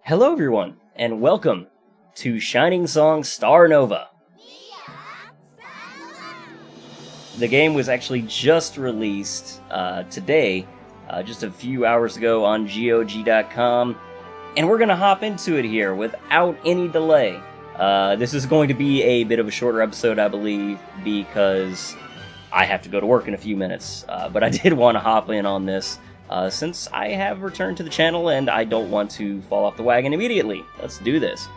Hello everyone, and welcome to Shining Song Starnova. The game was actually just released today, just a few hours ago on GOG.com, and we're going to hop into it here without any delay. This is going to be a bit of a shorter episode, I believe, because I have to go to work in a few minutes, but I did want to hop in on this. Since I have returned to the channel and I don't want to fall off the wagon immediately. Let's do this.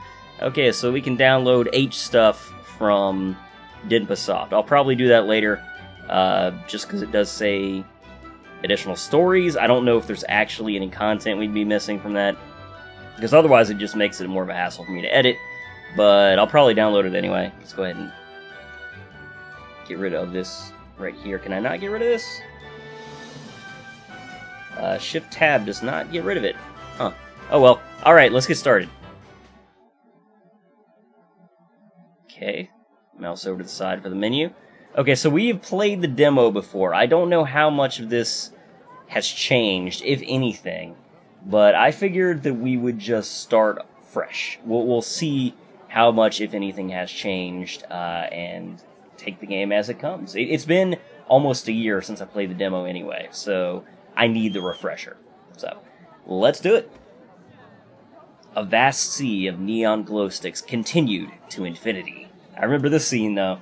Okay, so we can download H stuff from Dinpasoft. I'll probably do that later, just because it does say additional stories. I don't know if there's actually any content we'd be missing from that, because otherwise it just makes it more of a hassle for me to edit, but I'll probably download it anyway. Let's go ahead and get rid of this right here. Can I not get rid of this? Shift tab does not get rid of it. Huh. Oh well. Alright, let's get started. Okay. Mouse over to the side for the menu. Okay, so we have played the demo before. I don't know how much of this has changed, if anything. But I figured that we would just start fresh. We'll see how much, if anything, has changed, and take the game as it comes. It's been almost a year since I played the demo anyway, so I need the refresher. So, let's do it. A vast sea of neon glow sticks continued to infinity. I remember this scene, though.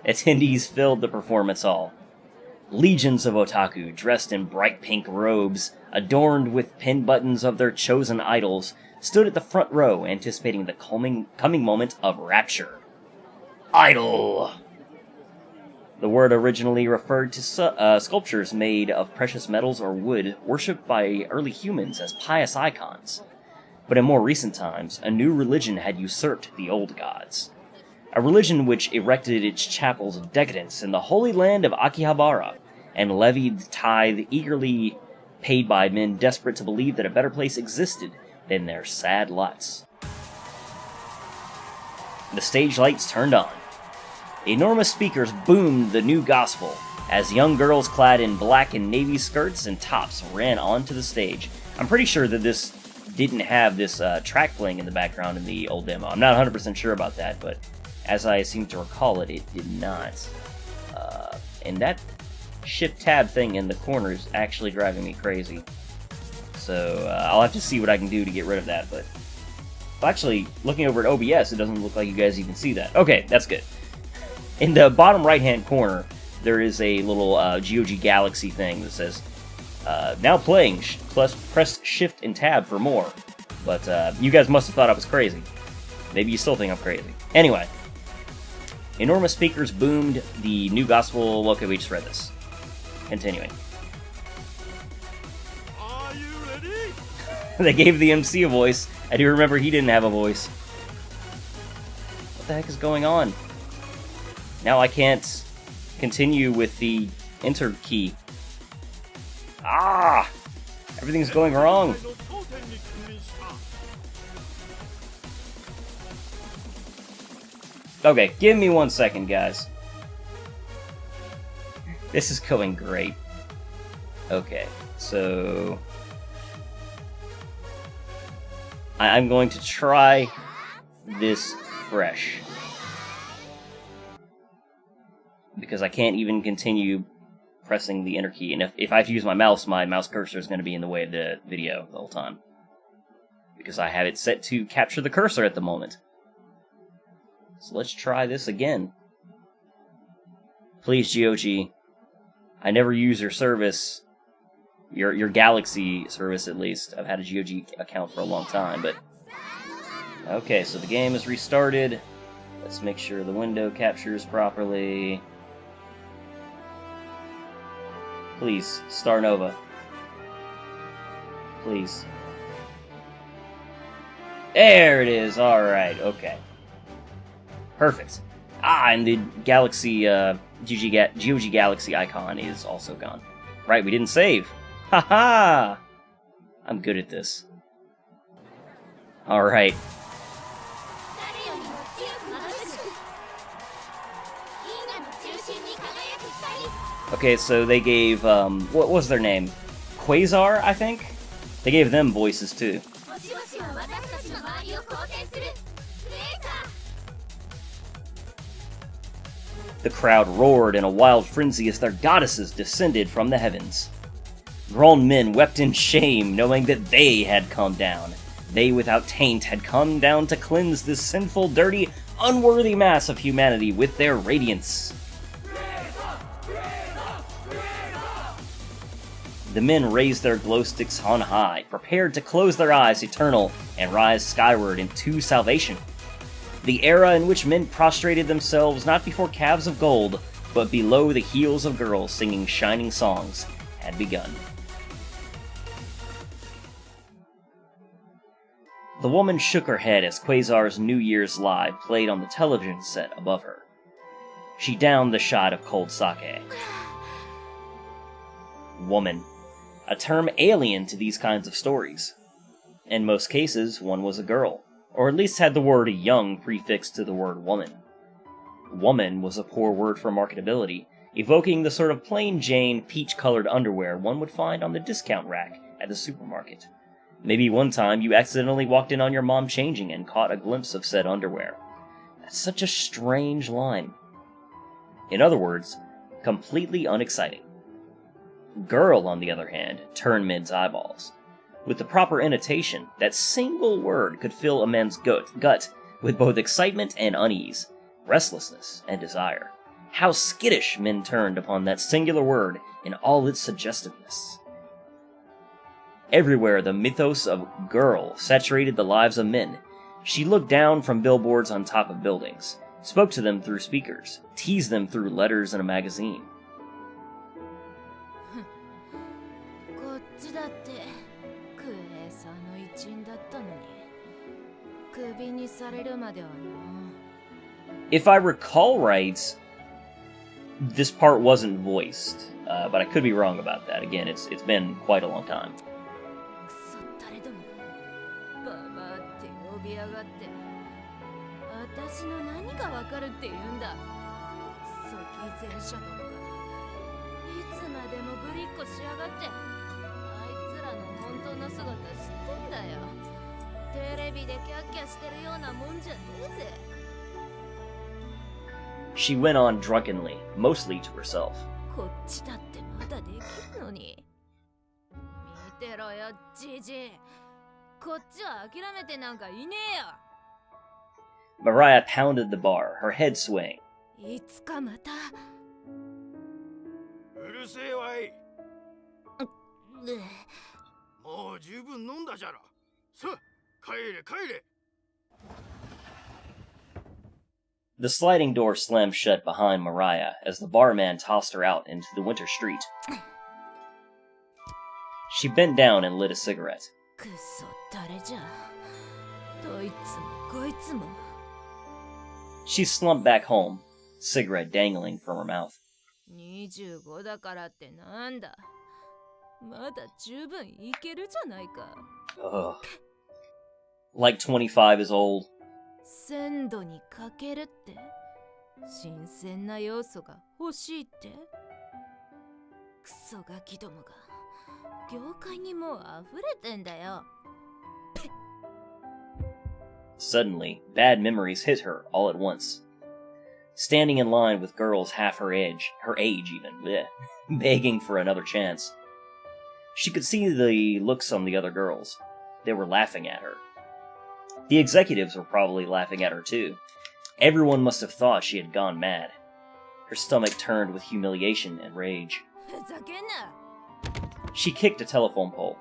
Attendees filled the performance hall. Legions of otaku, dressed in bright pink robes, adorned with pin buttons of their chosen idols, stood at the front row, anticipating the coming moment of rapture. Idol! The word originally referred to sculptures made of precious metals or wood, worshipped by early humans as pious icons. But in more recent times, a new religion had usurped the old gods. A religion which erected its chapels of decadence in the holy land of Akihabara, and levied the tithe eagerly paid by men desperate to believe that a better place existed than their sad lots. The stage lights turned on. Enormous speakers boomed the new gospel as young girls clad in black and navy skirts and tops ran onto the stage. I'm pretty sure that this didn't have this track playing in the background in the old demo. I'm not 100% sure about that, but as I seem to recall it, it did not. And that shift-tab thing in the corner is actually driving me crazy. So I'll have to see what I can do to get rid of that, but actually, looking over at OBS, it doesn't look like you guys even see that. Okay, that's good. In the bottom right-hand corner, there is a little GOG Galaxy thing that says, now playing, press Shift and Tab for more. But you guys must have thought I was crazy. Maybe you still think I'm crazy. Anyway, enormous speakers boomed the new gospel. Okay, we just read this. Continuing. Are you ready? They gave the MC a voice. I do remember he didn't have a voice. What the heck is going on? Now I can't continue with the enter key. Ah! Everything's going wrong. Okay, give me 1 second, guys. This is going great. Okay, so I'm going to try this fresh, because I can't even continue pressing the enter key, and if I have to use my mouse cursor is going to be in the way of the video the whole time, because I have it set to capture the cursor at the moment. So let's try this again. Please, GOG, I never use your service, your Galaxy service at least. I've had a GOG account for a long time, but okay, so the game is restarted. Let's make sure the window captures properly. Please, Starnova. Please. There it is! Alright, okay. Perfect. Ah, and the Galaxy, GOG Galaxy icon is also gone. Right, we didn't save. Haha! I'm good at this. Alright. Okay, so they gave, what was their name? Quasar, I think? They gave them voices, too. The crowd roared in a wild frenzy as their goddesses descended from the heavens. Grown men wept in shame, knowing that they had come down. They without taint had come down to cleanse this sinful, dirty, unworthy mass of humanity with their radiance. The men raised their glow sticks on high, prepared to close their eyes eternal and rise skyward into salvation. The era in which men prostrated themselves not before calves of gold, but below the heels of girls singing shining songs, had begun. The woman shook her head as Quasar's New Year's Live played on the television set above her. She downed the shot of cold sake. Woman. A term alien to these kinds of stories. In most cases, one was a girl, or at least had the word young prefixed to the word woman. Woman was a poor word for marketability, evoking the sort of plain Jane, peach-colored underwear one would find on the discount rack at the supermarket. Maybe one time you accidentally walked in on your mom changing and caught a glimpse of said underwear. That's such a strange line. In other words, completely unexciting. Girl, on the other hand, turned men's eyeballs. With the proper intonation, that single word could fill a man's gut with both excitement and unease, restlessness and desire. How skittish men turned upon that singular word in all its suggestiveness. Everywhere the mythos of girl saturated the lives of men, she looked down from billboards on top of buildings, spoke to them through speakers, teased them through letters in a magazine. If I recall right, this part wasn't voiced, but I could be wrong about that. Again, it's been quite a long time. She went on drunkenly, mostly to herself. Mariah pounded the bar, her head swaying. The sliding door slammed shut behind Mariah as the barman tossed her out into the winter street. She bent down and lit a cigarette. She slumped back home, cigarette dangling from her mouth. Ugh. Like 25 is old. Suddenly, bad memories hit her all at once. Standing in line with girls half her age even, begging for another chance. She could see the looks on the other girls. They were laughing at her. The executives were probably laughing at her too. Everyone must have thought she had gone mad. Her stomach turned with humiliation and rage. She kicked a telephone pole.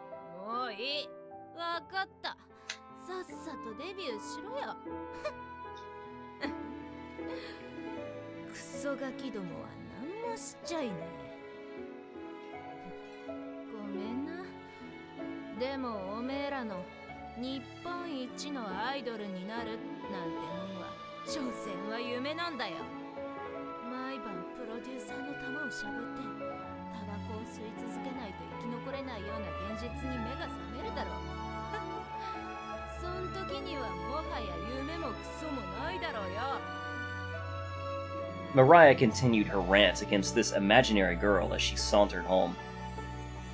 Mariah continued her rant against this imaginary girl as she sauntered home.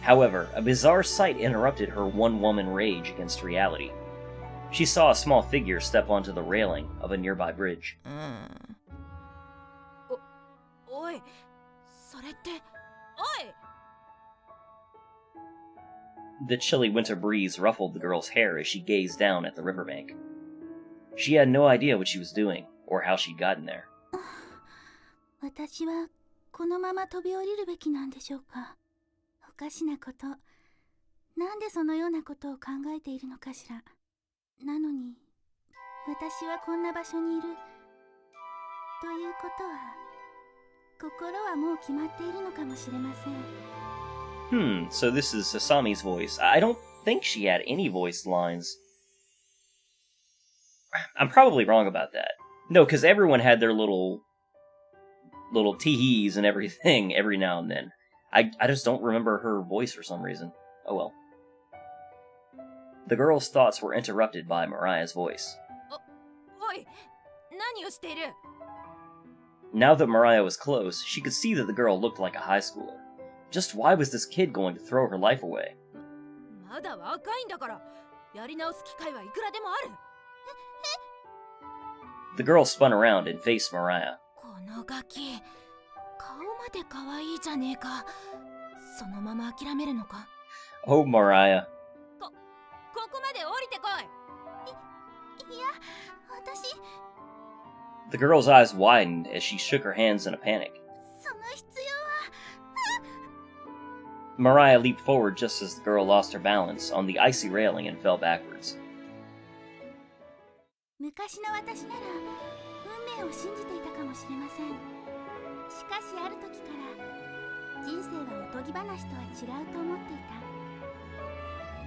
However, a bizarre sight interrupted her one-woman rage against reality. She saw a small figure step onto the railing of a nearby bridge. おい、それって、おい! The chilly winter breeze ruffled the girl's hair as she gazed down at the riverbank. She had no idea what she was doing, or how she'd gotten there. 私はこのまま飛び降りるべきなんでしょうか。おかしなこと。なんでそのようなことを考えているのかしら。なのに、私はこんな場所にいる。ということは、心はもう決まっているのかもしれません。So this is Sasami's voice. I don't think she had any voiced lines. I'm probably wrong about that. No, because everyone had their little tee-hees and everything every now and then. I just don't remember her voice for some reason. Oh well. The girl's thoughts were interrupted by Mariah's voice. Oi, 何をしている? Now that Mariah was close, she could see that the girl looked like a high schooler. Just why was this kid going to throw her life away? まだ若いんだから、やり直す機会はいくらでもある。The girl spun around and faced Mariah. このガキ、顔まで可愛いじゃねえか。そのまま諦めるのか? Oh, Mariah. ここまで降りてこい。いや、私。The girl's eyes widened as she shook her hands in a panic. その必要は。Mariah leaped forward just as the girl lost her balance on the icy railing and fell backwards. 昔の私なら運命を信じていたかもしれません。しかしある時から人生はおとぎ話とは違うと思っていた。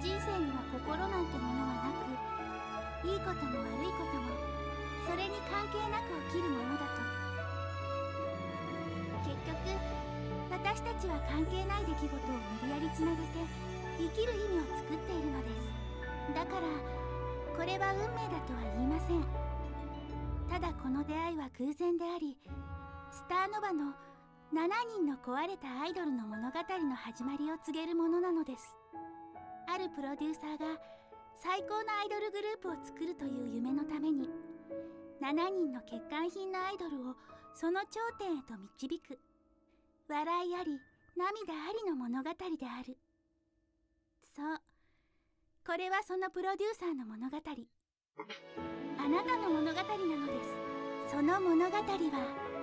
人生には心なんてものはなく、いいことも悪いこともそれに関係なく起きるものだと。結局私たちは関係ない出来事を無理やりつなげて生きる意味を作っているのです。だからこれは運命だとは言いません。ただこの出会いは偶然であり、スターノバの7人の壊れたアイドルの物語の始まりを告げるものなのです。あるプロデューサーが最高のアイドルグループを作るという夢のために7人の欠陥品のアイドルをその頂点へと導く、笑いあり涙ありの物語である。そう、これはそのプロデューサーの物語。あなたの物語なのです。その物語は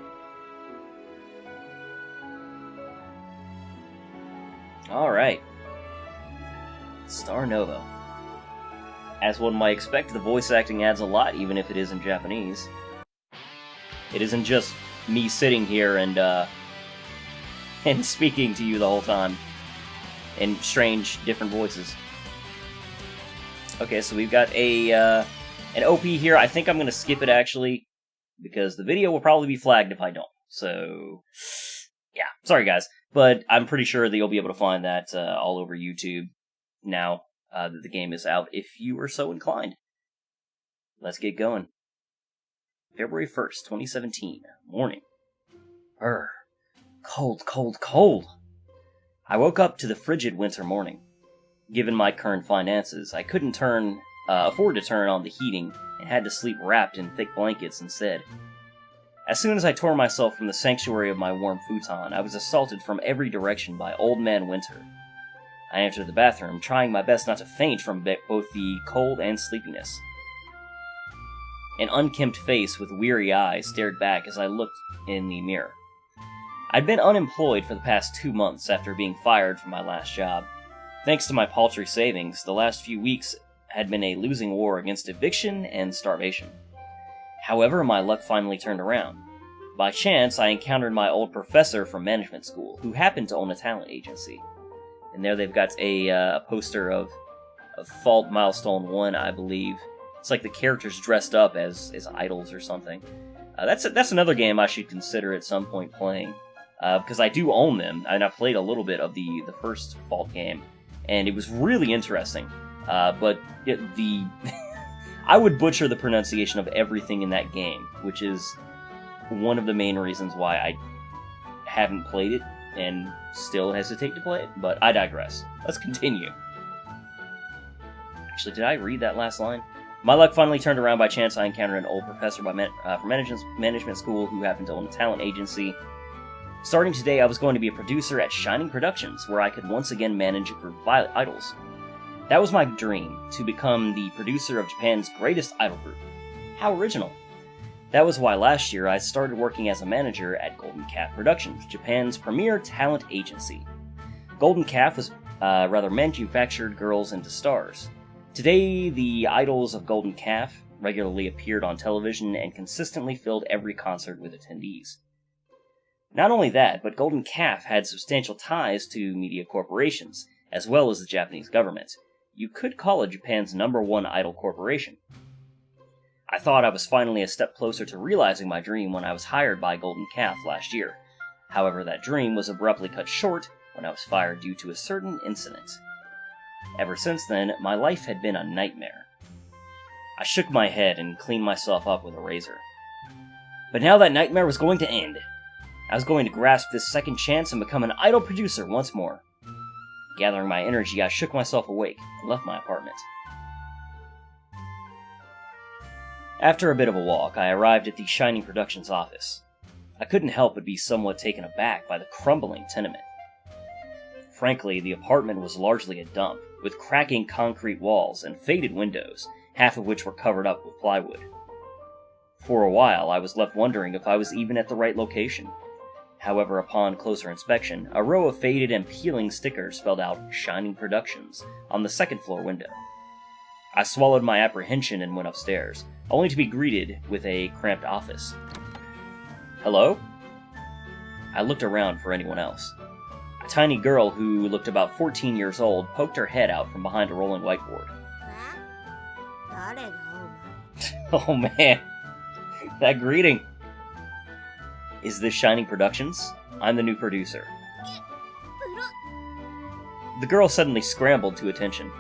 Alright. Starnova. As one might expect, the voice acting adds a lot, even if it is in Japanese. It isn't just me sitting here and speaking to you the whole time in strange, different voices. Okay, so we've got an OP here. I think I'm going to skip it, actually, because the video will probably be flagged if I don't. So, yeah, sorry guys. But I'm pretty sure that you'll be able to find that all over YouTube now that the game is out, if you are so inclined. Let's get going. February 1st, 2017. Morning. Cold, cold, cold. I woke up to the frigid winter morning. Given my current finances, I couldn't afford to turn on the heating and had to sleep wrapped in thick blankets instead. As soon as I tore myself from the sanctuary of my warm futon, I was assaulted from every direction by Old Man Winter. I entered the bathroom, trying my best not to faint from both the cold and sleepiness. An unkempt face with weary eyes stared back as I looked in the mirror. I'd been unemployed for the past 2 months after being fired from my last job. Thanks to my paltry savings, the last few weeks had been a losing war against eviction and starvation. However, my luck finally turned around. By chance, I encountered my old professor from management school, who happened to own a talent agency. And there they've got a poster of Fault Milestone 1, I believe. It's like the characters dressed up as idols or something. That's another game I should consider at some point playing, because I do own them, and I've played a little bit of the first Fault game, and it was really interesting. But I would butcher the pronunciation of everything in that game, which is one of the main reasons why I haven't played it and still hesitate to play it, but I digress. Let's continue. Actually, did I read that last line? My luck finally turned around by chance. I encountered an old professor from management school who happened to own a talent agency. Starting today, I was going to be a producer at Shining Productions, where I could once again manage a group of idols. That was my dream, to become the producer of Japan's greatest idol group. How original. That was why last year I started working as a manager at Golden Calf Productions, Japan's premier talent agency. Golden Calf was manufactured girls into stars. Today, the idols of Golden Calf regularly appeared on television and consistently filled every concert with attendees. Not only that, but Golden Calf had substantial ties to media corporations, as well as the Japanese government. You could call it Japan's #1 idol corporation. I thought I was finally a step closer to realizing my dream when I was hired by Golden Calf last year. However, that dream was abruptly cut short when I was fired due to a certain incident. Ever since then, my life had been a nightmare. I shook my head and cleaned myself up with a razor. But now that nightmare was going to end. I was going to grasp this second chance and become an idol producer once more. Gathering my energy, I shook myself awake and left my apartment. After a bit of a walk, I arrived at the Shining Productions office. I couldn't help but be somewhat taken aback by the crumbling tenement. Frankly, the apartment was largely a dump, with cracking concrete walls and faded windows, half of which were covered up with plywood. For a while, I was left wondering if I was even at the right location. However, upon closer inspection, a row of faded and peeling stickers spelled out Shining Productions on the second floor window. I swallowed my apprehension and went upstairs, only to be greeted with a cramped office. Hello? I looked around for anyone else. A tiny girl who looked about 14 years old poked her head out from behind a rolling whiteboard. Oh man, that greeting. Is this Shining Productions? I'm the new producer. The girl suddenly scrambled to attention.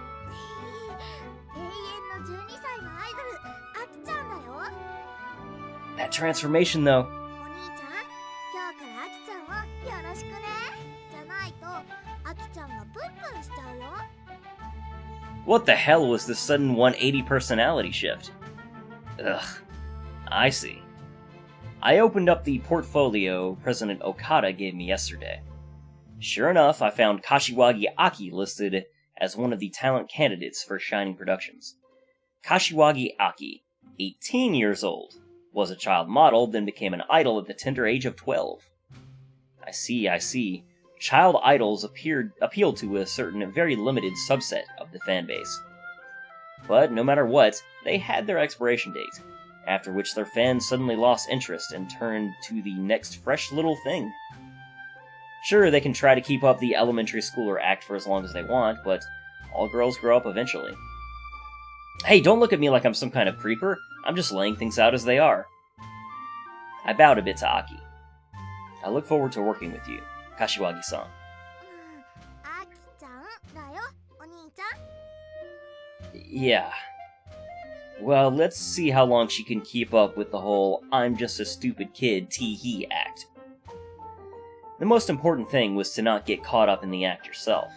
That transformation, though. What the hell was this sudden 180 personality shift? Ugh, I see. I opened up the portfolio President Okada gave me yesterday. Sure enough, I found Kashiwagi Aki listed as one of the talent candidates for Shining Productions. Kashiwagi Aki, 18 years old, was a child model, then became an idol at the tender age of 12. I see. Child idols appeal to a certain, very limited subset of the fanbase. But no matter what, they had their expiration date, after which their fans suddenly lost interest and turned to the next fresh little thing. Sure, they can try to keep up the elementary schooler act for as long as they want, but all girls grow up eventually. Hey, don't look at me like I'm some kind of creeper. I'm just laying things out as they are. I bowed a bit to Aki. I look forward to working with you, Kashiwagi-san. Yeah. Well, let's see how long she can keep up with the whole I'm just a stupid kid tee-hee act. The most important thing was to not get caught up in the act yourself.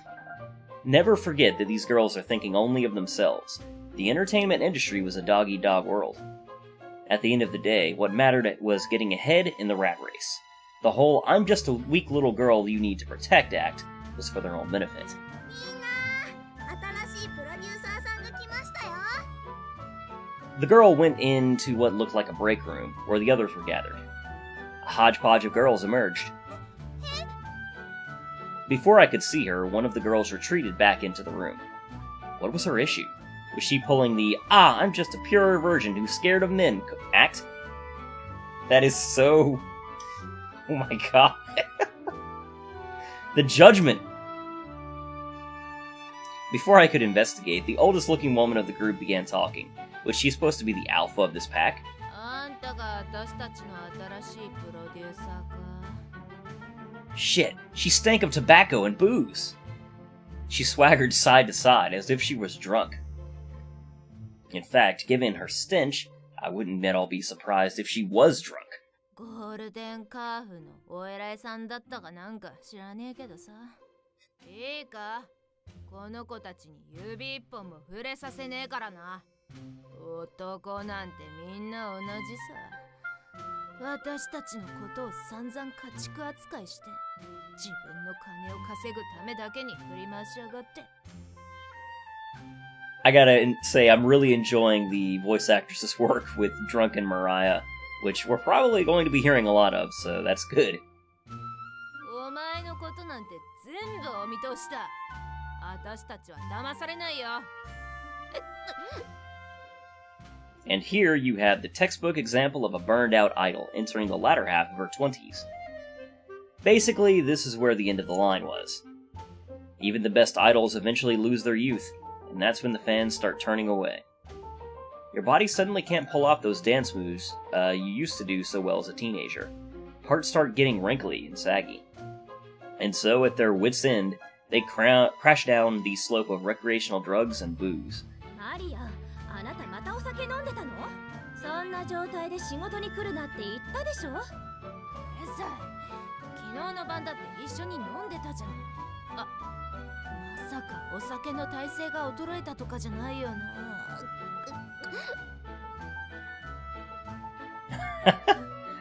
Never forget that these girls are thinking only of themselves. The entertainment industry was a dog-eat-dog world. At the end of the day, what mattered was getting ahead in the rat race. The whole I'm just a weak little girl you need to protect act was for their own benefit. The girl went into what looked like a break room, where the others were gathered. A hodgepodge of girls emerged. Before I could see her, one of the girls retreated back into the room. What was her issue? Was she pulling the, I'm just a pure virgin who's scared of men act? That is so... Oh my god. The judgment! Before I could investigate, the oldest looking woman of the group began talking. Was she supposed to be the alpha of this pack? Shit, she stank of tobacco and booze! She swaggered side to side as if she was drunk. In fact, given her stench, I wouldn't at all be surprised if she was drunk. ゴールデンカーフのお偉いさんだったかなんか知らねえけどさ。いいか、この子たちに指一本も触れさせねえからな。男なんてみんな同じさ。私たちのことを散々家畜扱いして自分の金を稼ぐためだけに振り回しやがって。 I gotta say, I'm really enjoying the voice actress's work with drunken Mariah, which we're probably going to be hearing a lot of, so that's good. お前のことなんて全部お見通しだ。私たちは騙されないよ。And here you have the textbook example of a burned-out idol entering the latter half of her 20s. Basically, this is where the end of the line was. Even the best idols eventually lose their youth, and that's when the fans start turning away. Your body suddenly can't pull off those dance moves you used to do so well as a teenager. Parts start getting wrinkly and saggy. And so, at their wits' end, they crash down the slope of recreational drugs and booze. Mariah, あなたまたお酒飲んでたの？そんな状態で仕事に来るなって言ったでしょ？うるさい。昨日の晩だって一緒に飲んでたじゃない。あ、まさかお酒の耐性が衰えたとかじゃないよな。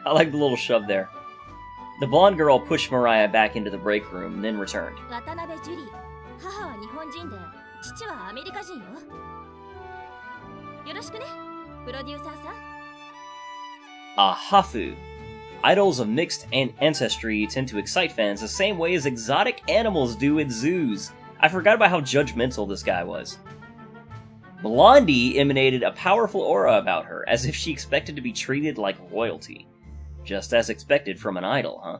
I like the little shove there. The blonde girl pushed Mariah back into the break room, then returned. 渡辺ジュリー、母は日本人で父はアメリカ人よ。よろしくね、プロデューサーさん。A hafu. Idols of mixed ancestry tend to excite fans the same way as exotic animals do at zoos. I forgot about how judgmental this guy was. Blondie emanated a powerful aura about her, as if she expected to be treated like royalty. Just as expected from an idol, huh?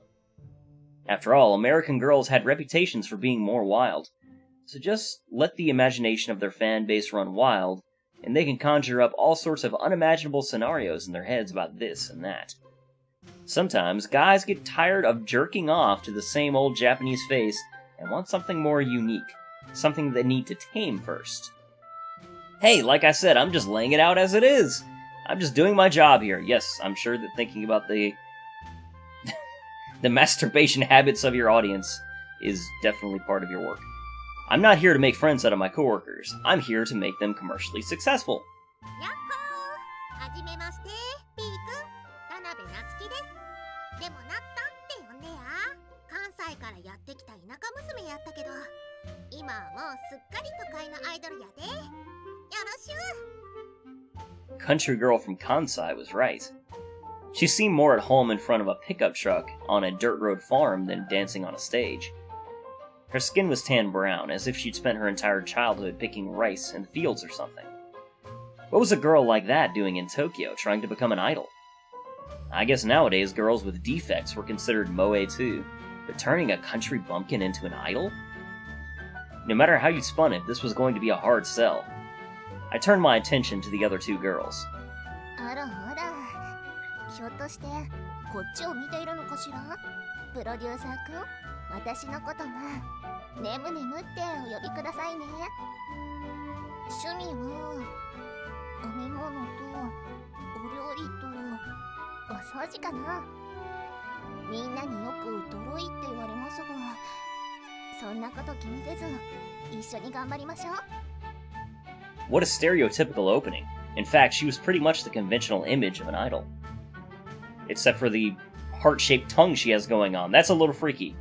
After all, American girls had reputations for being more wild. So just let the imagination of their fan base run wild, and they can conjure up all sorts of unimaginable scenarios in their heads about this and that. Sometimes, guys get tired of jerking off to the same old Japanese face and want something more unique, something they need to tame first. Hey, like I said, I'm just laying it out as it is. I'm just doing my job here. Yes, I'm sure that thinking about the the masturbation habits of your audience is definitely part of your work. I'm not here to make friends out of my coworkers. I'm here to make them commercially successful. やっほー、はじめまして、P 君、田辺夏希です。でもなったって呼んでや。関西からやってきた田舎娘やったけど、今はもうすっかり都会のアイドルやで。よろしゅ。 Country girl from Kansai was right. She seemed more at home in front of a pickup truck on a dirt road farm than dancing on a stage. Her skin was tan brown, as if she'd spent her entire childhood picking rice in fields or something. What was a girl like that doing in Tokyo, trying to become an idol? I guess nowadays girls with defects were considered moe too, but turning a country bumpkin into an idol? No matter how you spun it, this was going to be a hard sell. I turned my attention to the other two girls. あらあら、ひょっとしてこっちを見ているのかしら？プロデューサー君、私のことがねむねむってお呼びくださいね。趣味は編み物とお料理とお掃除かな。みんなによくドロいって言われますが、そんなこと気にせず一緒に頑張りましょう。 What a stereotypical opening. In fact, she was pretty much the conventional image of an idol. Except for the heart-shaped tongue she has going on. That's a little freaky.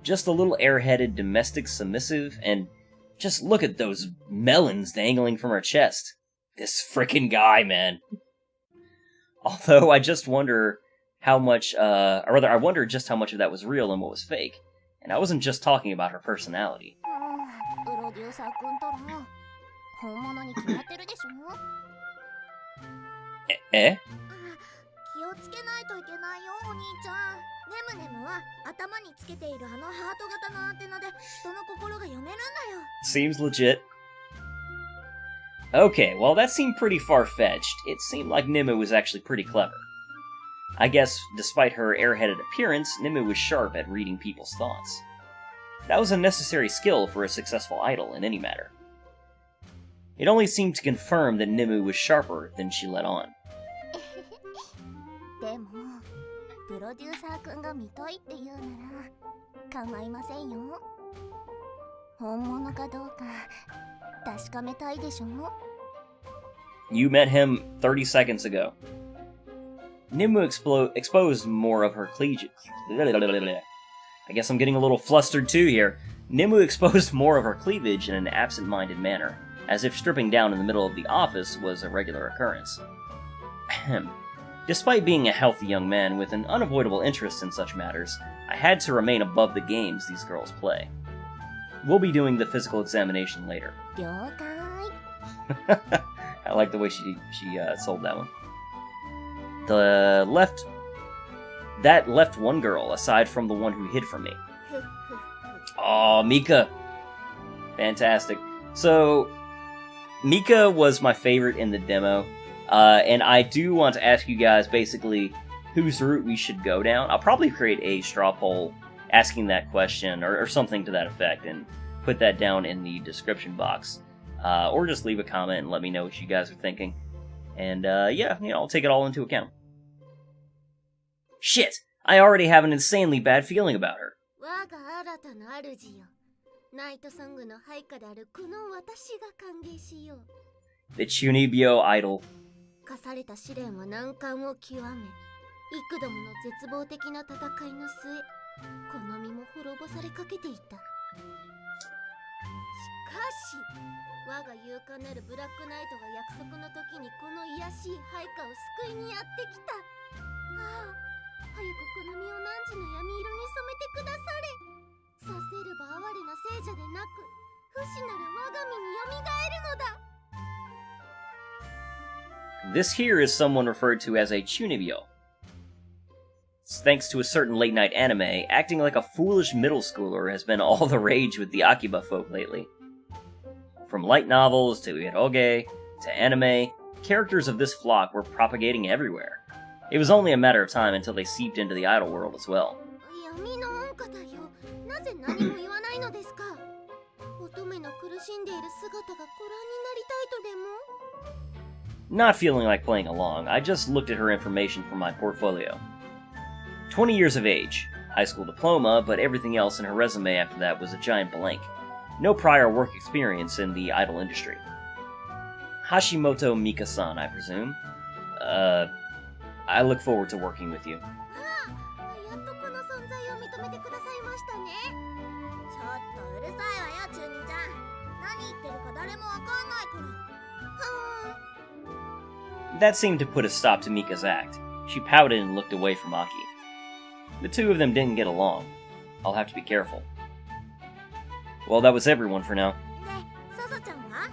Just a little airheaded domestic submissive, and just look at those melons dangling from her chest. This frickin' guy, man. Although, I just wonder how much, or rather, I wonder just how much of that was real and what was fake. And I wasn't just talking about her personality. プロデューサー君とら本物に決まってるでしょ。え？気をつけないといけないよ、お兄ちゃん。ネムネムは頭につけているあのハート型のアンテナで人の心が読めるんだよ。 Seems legit. Okay, well that seemed pretty far-fetched. It seemed like Nimue was actually pretty clever. I guess, despite her airheaded appearance, Nimue was sharp at reading people's thoughts. That was a necessary skill for a successful idol in any matter. It only seemed to confirm that Nimue was sharper than she let on. でもプロデューサーくんが見たいって言うなら構いませんよ。本物かどうか確かめたいでしょ。 You met him 30 seconds ago. Nimue exposed more of her cleavage. I guess I'm getting a little flustered too here. Nimue exposed more of her cleavage in an absent-minded manner, as if stripping down in the middle of the office was a regular occurrence. Ahem. Despite being a healthy young man with an unavoidable interest in such matters, I had to remain above the games these girls play. We'll be doing the physical examination later. 了解。 I like the way she sold that one. That left one girl, aside from the one who hid from me. Oh, Mika! Fantastic. So, Mika was my favorite in the demo, and I do want to ask you guys basically whose route we should go down. I'll probably create a straw poll asking that question, or something to that effect, and put that down in the description box. Or just leave a comment and let me know what you guys are thinking. And, yeah, I'll take it all into account. Shit! I already have an insanely bad feeling about her. 我が新たな主よ。ナイトソングの配下であるこの私が歓迎しよう。 The Chunibyo idol. 課された試練は難関を極め、幾度もの絶望的な戦いの末、この身も滅ぼされかけていた。しかし、我が勇敢なるブラックナイトが約束の時にこの卑しい配下を救いにやってきた。ああ。 早くこの身を汝の闇色に染めてくだされ。させれば哀れな聖者でなく、不死なる我が身によみがえるのだ。 This here is someone referred to as a Chunibyo. Thanks to a certain late-night anime, acting like a foolish middle schooler has been all the rage with the Akiba folk lately. From light novels to eroge to anime, characters of this flock were propagating everywhere. It was only a matter of time until they seeped into the idol world as well. 闇の御方よ、なぜ何も言わないのですか。乙女の苦しんでいる姿がご覧になりたいとでも。 Not feeling like playing along, I just looked at her information from my portfolio. 20 years of age, high school diploma, but everything else in her resume after that was a giant blank. No prior work experience in the idol industry. Hashimoto Mika-san, I presume. I look forward to working with you. やっとこの存在を認めてくださいましたね。ちょっとうるさいわよ、中二ちゃん。何言ってるか誰もわかんないから。That seemed to put a stop to Mika's act. She pouted and looked away from Aki. The two of them didn't get along. I'll have to be careful. Well, that was everyone for now. で、ササちゃんは？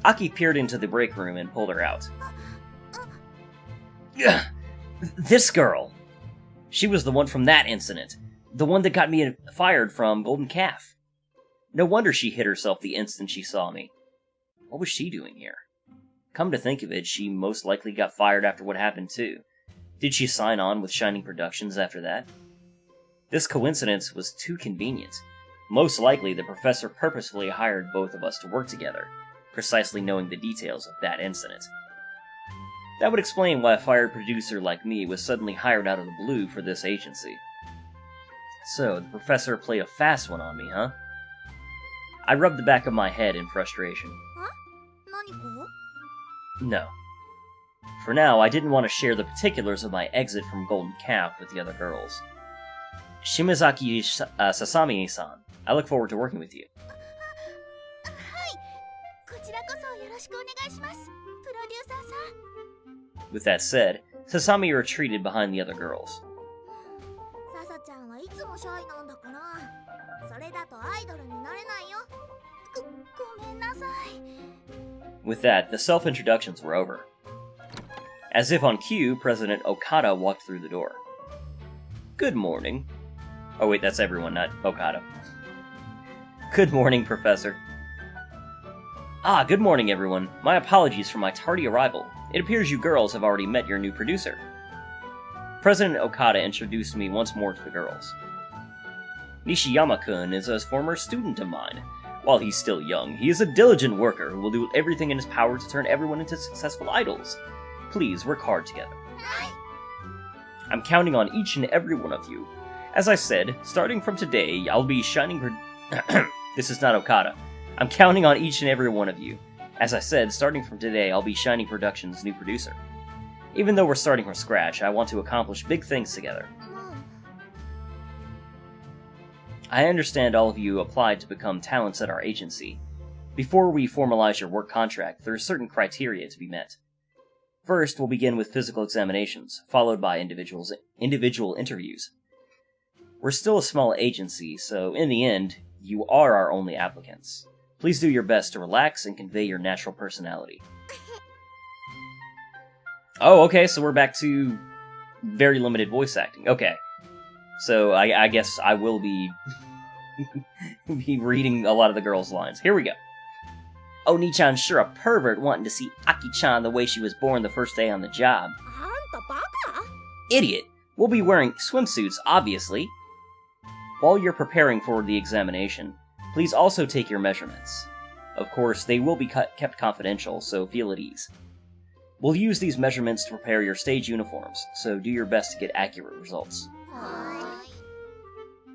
Aki peered into the break room and pulled her out. This girl! She was the one from that incident. The one that got me fired from Golden Calf. No wonder she hid herself the instant she saw me. What was she doing here? Come to think of it, she most likely got fired after what happened too. Did she sign on with Shining Productions after that? This coincidence was too convenient. Most likely the professor purposefully hired both of us to work together, precisely knowing the details of that incident. That would explain why a fired producer like me was suddenly hired out of the blue for this agency. So, the professor played a fast one on me, huh? I rubbed the back of my head in frustration. No. For now, I didn't want to share the particulars of my exit from Golden Calf with the other girls. Shimazaki Sasami-san, I look forward to working with you. こちらこそよろしくお願いします、プロデューサーさん。 With that said, Sasami retreated behind the other girls. ササちゃんはいつもシャイなんだから。それだとアイドルになれないよ。ごめんなさい。 With that, the self-introductions were over. As if on cue, President Okada walked through the door. Good morning. Oh wait, that's everyone, not Okada. Good morning, Professor. Ah, good morning, everyone. My apologies for my tardy arrival. It appears you girls have already met your new producer. President Okada introduced me once more to the girls. Nishiyama-kun is a former student of mine. While he's still young, he is a diligent worker who will do everything in his power to turn everyone into successful idols. Please work hard together. I'm counting on each and every one of you. As I said, starting from today, I'll be Shining This is not Okada. I'm counting on each and every one of you. As I said, starting from today, I'll be Shining Productions' new producer. Even though we're starting from scratch, I want to accomplish big things together. I understand all of you applied to become talents at our agency. Before we formalize your work contract, there are certain criteria to be met. First, we'll begin with physical examinations, followed by individual interviews. We're still a small agency, so in the end, you are our only applicants. Please do your best to relax and convey your natural personality. Oh, okay, so we're back to very limited voice acting. Okay. So I guess I will be be reading a lot of the girls' lines. Here we go. Oni-chan's sure a pervert wanting to see Aki-chan the way she was born the first day on the job. Idiot! We'll be wearing swimsuits, obviously. While you're preparing for the examination, please also take your measurements. Of course, they will be kept confidential, so feel at ease. We'll use these measurements to prepare your stage uniforms, so do your best to get accurate results.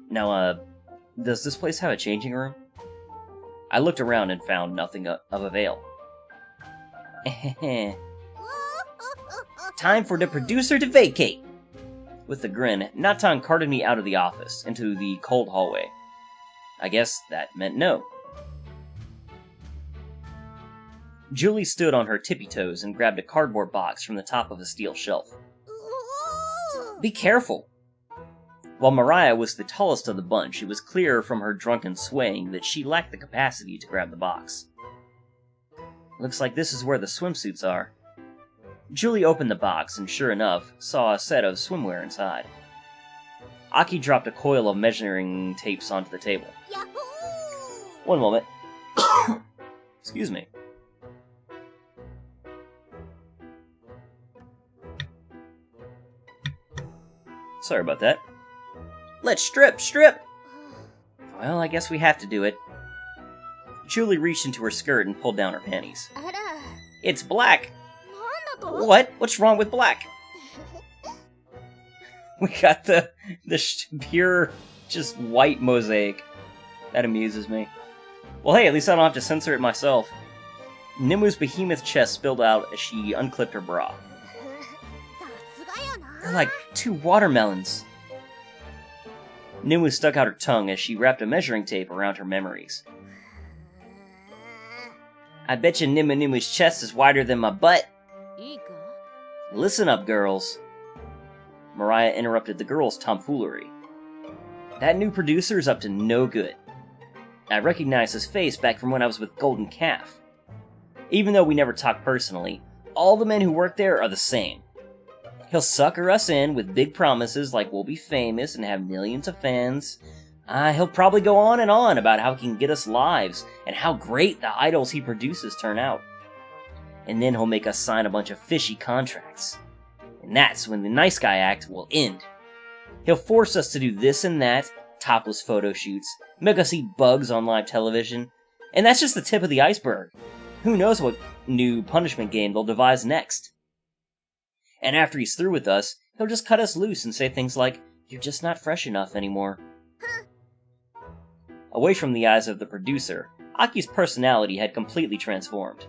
Now, does this place have a changing room? I looked around and found nothing of avail. Time for the producer to vacate! With a grin, Natan carted me out of the office, into the cold hallway. I guess that meant no. Julie stood on her tippy toes and grabbed a cardboard box from the top of a steel shelf. Be careful! While Mariah was the tallest of the bunch, it was clear from her drunken swaying that she lacked the capacity to grab the box. Looks like this is where the swimsuits are. Julie opened the box and, sure enough, saw a set of swimwear inside. Aki dropped a coil of measuring tapes onto the table. Yahoo! One moment. Excuse me. Sorry about that. Let's strip! Well, I guess we have to do it. Julie reached into her skirt and pulled down her panties. It's black! What? What's wrong with black? We got the pure, just white mosaic. That amuses me. Well, hey, at least I don't have to censor it myself. Nimu's behemoth chest spilled out as she unclipped her bra. They're like two watermelons. Nimu stuck out her tongue as she wrapped a measuring tape around her memories. I bet you Nimu's chest is wider than my butt. Listen up, girls. Mariah interrupted the girls' tomfoolery. That new producer's up to no good. I recognize his face back from when I was with Golden Calf. Even though we never talk personally, all the men who work there are the same. He'll sucker us in with big promises like we'll be famous and have millions of fans. He'll probably go on and on about how he can get us lives and how great the idols he produces turn out. And then he'll make us sign a bunch of fishy contracts. And that's when the nice guy act will end. He'll force us to do this and that, topless photo shoots, make us eat bugs on live television, and that's just the tip of the iceberg. Who knows what new punishment game they'll devise next. And after he's through with us, he'll just cut us loose and say things like, "You're just not fresh enough anymore." Away from the eyes of the producer, Aki's personality had completely transformed.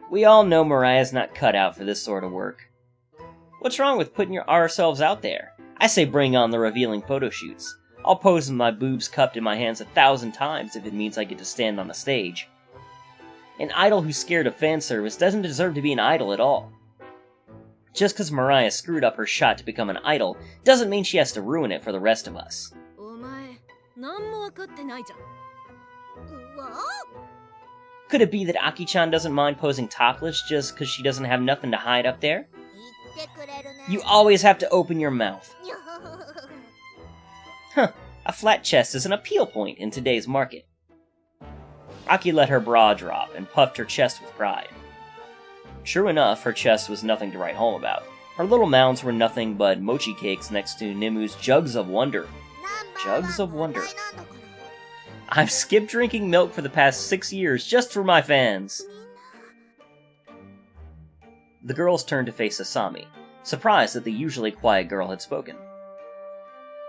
We all know Mariah's not cut out for this sort of work. What's wrong with putting ourselves out there? I say bring on the revealing photo shoots. I'll pose with my boobs cupped in my hands 1,000 times if it means I get to stand on a stage. An idol who's scared of fan service doesn't deserve to be an idol at all. Just because Mariah screwed up her shot to become an idol doesn't mean she has to ruin it for the rest of us. Could it be that Aki-chan doesn't mind posing topless just because she doesn't have nothing to hide up there? You always have to open your mouth. Huh, a flat chest is an appeal point in today's market. Aki let her bra drop and puffed her chest with pride. True enough, her chest was nothing to write home about. Her little mounds were nothing but mochi cakes next to Nimu's jugs of wonder. Jugs of wonder. I've skipped drinking milk for the past 6 years just for my fans. The girls turned to face Asami. surprised that the usually quiet girl had spoken.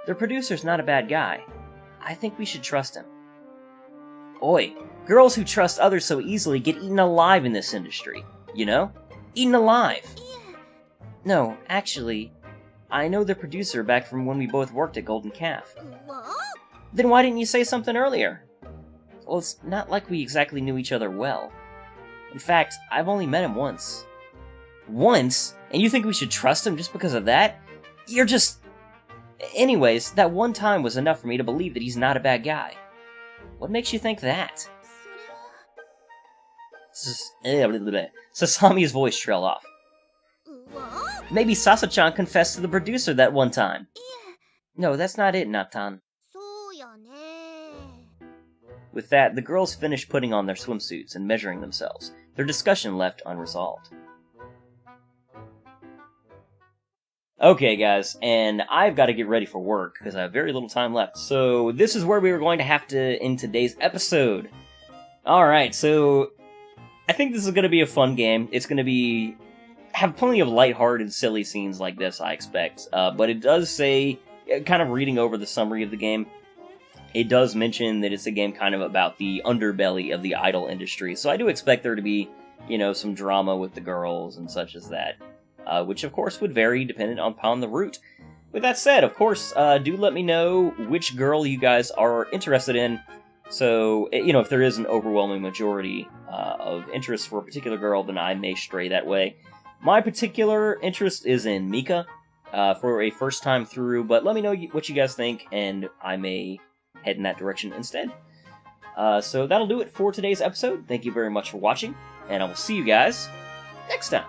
"The producer's not a bad guy. I think we should trust him." "Oi, girls who trust others so easily get eaten alive in this industry, you know? Eaten alive!" "No, actually, I know the producer back from when we both worked at Golden Calf." "Then why didn't you say something earlier?" "Well, it's not like we exactly knew each other well. In fact, I've only met him once." "Once? And you think we should trust him just because of that? You're just... Anyways, that one time was enough for me to believe that he's not a bad guy." "What makes you think that?" Sasami's voice trailed off. "Maybe Sasa-chan confessed to the producer that one time." "No, that's not it, Natan." With that, the girls finished putting on their swimsuits and measuring themselves, their discussion left unresolved. Okay, guys, and I've got to get ready for work, because I have very little time left, so this is where we were going to have to end today's episode. Alright, so I think this is going to be a fun game. It's going to have plenty of lighthearted, silly scenes like this, I expect, but it does say, kind of reading over the summary of the game, it does mention that it's a game kind of about the underbelly of the idol industry, so I do expect there to be, some drama with the girls and such as that, which of course would vary depending upon the route. With that said, of course, do let me know which girl you guys are interested in, so, if there is an overwhelming majority of interest for a particular girl, then I may stray that way. My particular interest is in Mika for a first time through, but let me know what you guys think, and I may head in that direction instead. So that'll do it for today's episode. Thank you very much for watching, and I will see you guys next time.